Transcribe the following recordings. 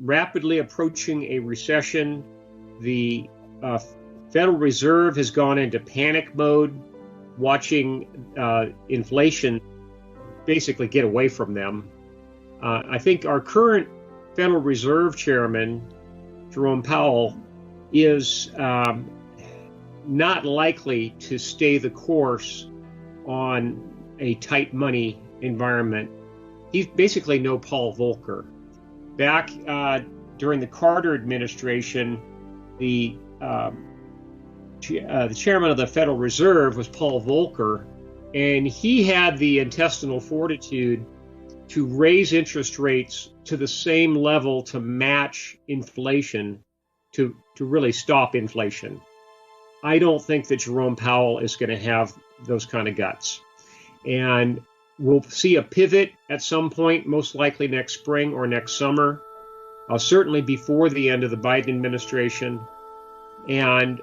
rapidly approaching a recession. The Federal Reserve has gone into panic mode, watching inflation basically get away from them. I think our current Federal Reserve Chairman, Jerome Powell, is not likely to stay the course on a tight money environment. He's basically no Paul Volcker. Back during the Carter administration, the chairman of the Federal Reserve was Paul Volcker, and he had the intestinal fortitude to raise interest rates to the same level to match inflation, to really stop inflation. I don't think that Jerome Powell is going to have those kind of guts. And we'll see a pivot at some point, most likely next spring or next summer, certainly before the end of the Biden administration. And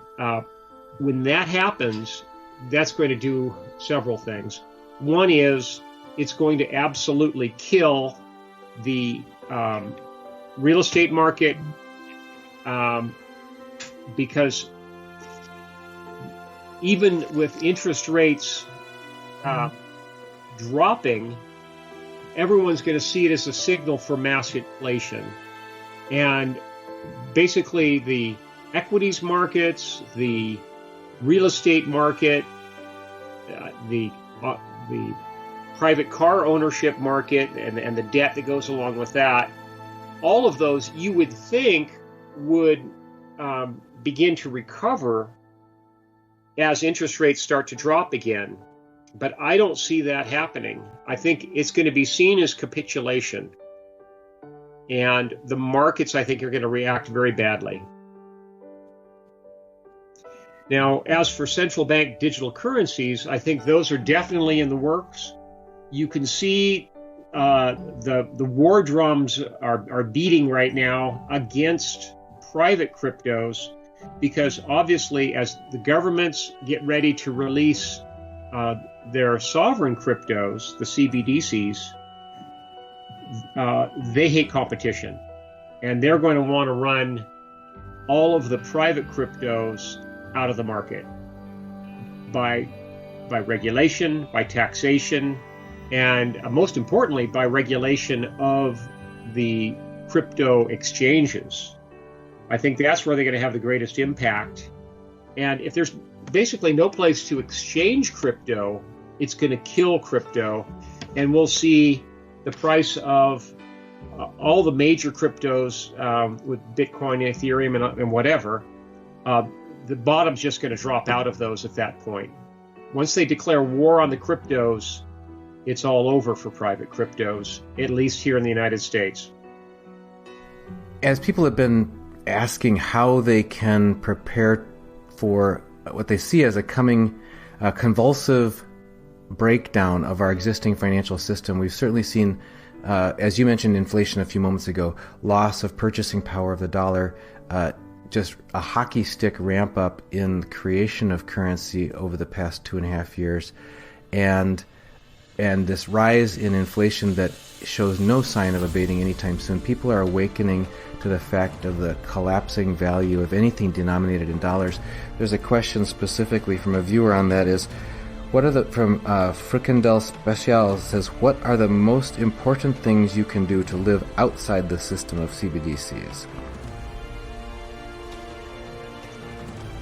when that happens, that's going to do several things. One is it's going to absolutely kill the real estate market because even with interest rates dropping, everyone's going to see it as a signal for mass inflation. And basically the equities markets, the real estate market, the private car ownership market, and the debt that goes along with that, all of those you would think would begin to recover as interest rates start to drop again. But I don't see that happening. I think it's going to be seen as capitulation. And the markets, I think, are going to react very badly. Now, as for central bank digital currencies, I think those are definitely in the works. You can see the war drums are beating right now against private cryptos, because obviously as the governments get ready to release their sovereign cryptos, the CBDCs, they hate competition. And they're going to want to run all of the private cryptos out of the market by regulation, by taxation, and most importantly, by regulation of the crypto exchanges. I think that's where they're going to have the greatest impact. And if there's basically no place to exchange crypto, it's going to kill crypto. And we'll see the price of all the major cryptos with Bitcoin, Ethereum, and whatever, the bottom's just going to drop out of those at that point. Once they declare war on the cryptos, it's all over for private cryptos, at least here in the United States. As people have been asking how they can prepare for what they see as a coming convulsive breakdown of our existing financial system, we've certainly seen, as you mentioned, inflation a few moments ago, loss of purchasing power of the dollar, just a hockey stick ramp up in the creation of currency over the past 2.5 years, and this rise in inflation that shows no sign of abating anytime soon. People are awakening to the fact of the collapsing value of anything denominated in dollars. There's a question specifically from a viewer on that is, from Fricandel Special says, what are the most important things you can do to live outside the system of CBDCs?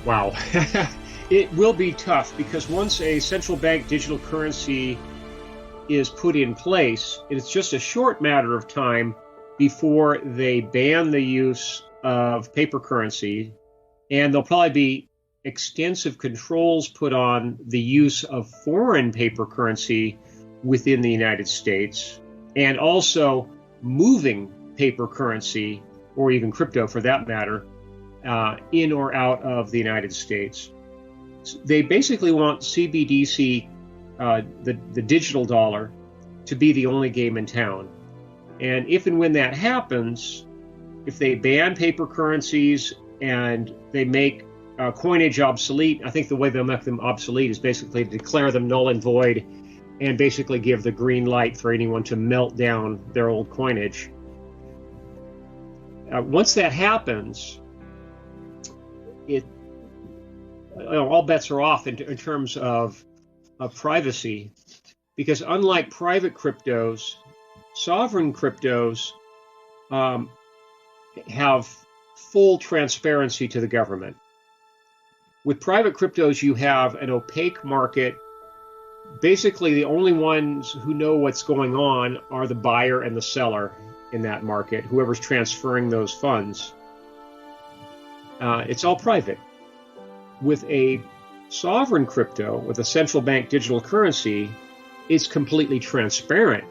Wow. It will be tough, because once a central bank digital currency is put in place, it's just a short matter of time before they ban the use of paper currency, and there'll probably be extensive controls put on the use of foreign paper currency within the United States, and also moving paper currency, or even crypto for that matter, in or out of the United States. They basically want CBDC, the digital dollar, to be the only game in town. And if and when that happens, if they ban paper currencies and they make coinage obsolete, I think the way they'll make them obsolete is basically to declare them null and void and basically give the green light for anyone to melt down their old coinage. once that happens, all bets are off in terms of privacy, because unlike private cryptos, sovereign cryptos have full transparency to the government. With private cryptos, you have an opaque market. Basically, the only ones who know what's going on are the buyer and the seller in that market, whoever's transferring those funds. It's all private. With a sovereign crypto, with a central bank digital currency, it's completely transparent.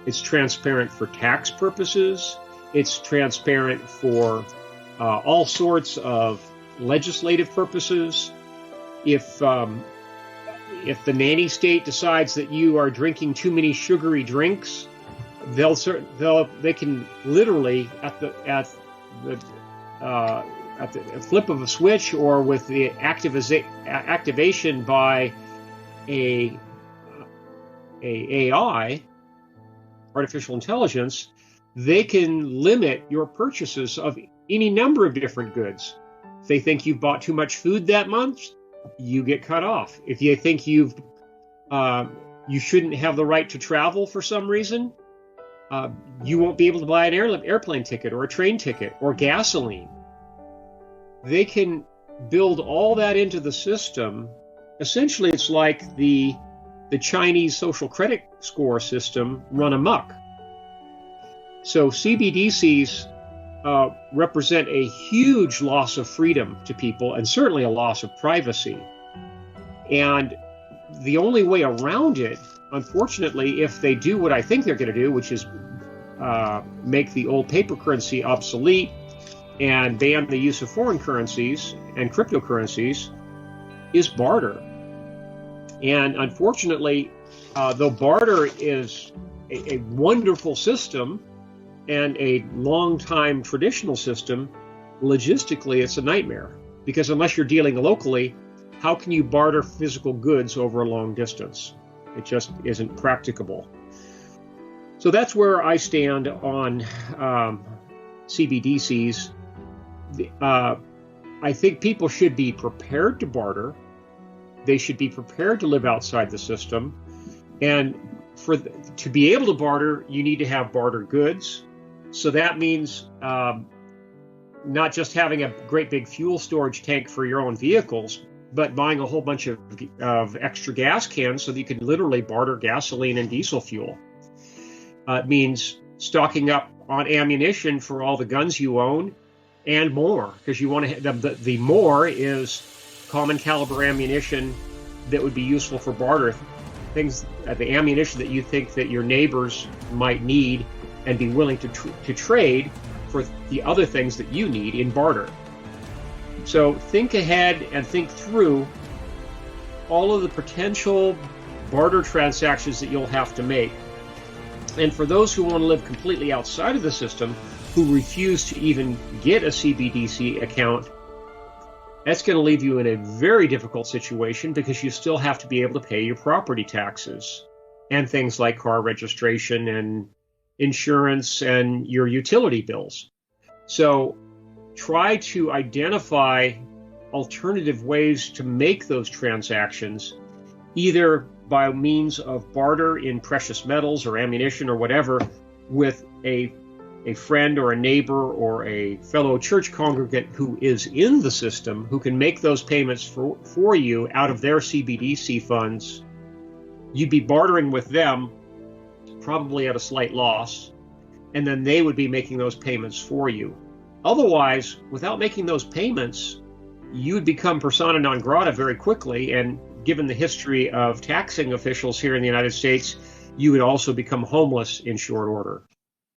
It's transparent for tax purposes. It's transparent for all sorts of legislative purposes. If the nanny state decides that you are drinking too many sugary drinks, they can literally at the flip of a switch, or with the activation by a AI, artificial intelligence, they can limit your purchases of any number of different goods. If they think you've bought too much food that month, you get cut off. If you think you shouldn't have the right to travel for some reason, you won't be able to buy an airplane ticket or a train ticket or gasoline. They can build all that into the system. Essentially, it's like the Chinese social credit score system run amok. So CBDCs represent a huge loss of freedom to people, and certainly a loss of privacy. And the only way around it, unfortunately, if they do what I think they're going to do, which is make the old paper currency obsolete and ban the use of foreign currencies and cryptocurrencies, is barter. And unfortunately, though barter is a wonderful system and a long-time traditional system, logistically it's a nightmare. Because unless you're dealing locally, how can you barter physical goods over a long distance? It just isn't practicable. So that's where I stand on CBDCs. I think people should be prepared to barter. They should be prepared to live outside the system. And to be able to barter, you need to have barter goods. So that means not just having a great big fuel storage tank for your own vehicles, but buying a whole bunch of extra gas cans so that you can literally barter gasoline and diesel fuel. It means stocking up on ammunition for all the guns you own and more, because you want to. The more is common caliber ammunition that would be useful for barter. Things, the ammunition that you think that your neighbors might need and be willing to trade for the other things that you need in barter. So think ahead and think through all of the potential barter transactions that you'll have to make. And for those who want to live completely outside of the system, who refuse to even get a CBDC account, that's going to leave you in a very difficult situation, because you still have to be able to pay your property taxes and things like car registration and insurance and your utility bills. So try to identify alternative ways to make those transactions, either by means of barter in precious metals or ammunition or whatever, with a friend or a neighbor or a fellow church congregant who is in the system, who can make those payments for you out of their CBDC funds. You'd be bartering with them, probably at a slight loss, and then they would be making those payments for you. Otherwise, without making those payments, you would become persona non grata very quickly, and given the history of taxing officials here in the United States, you would also become homeless in short order.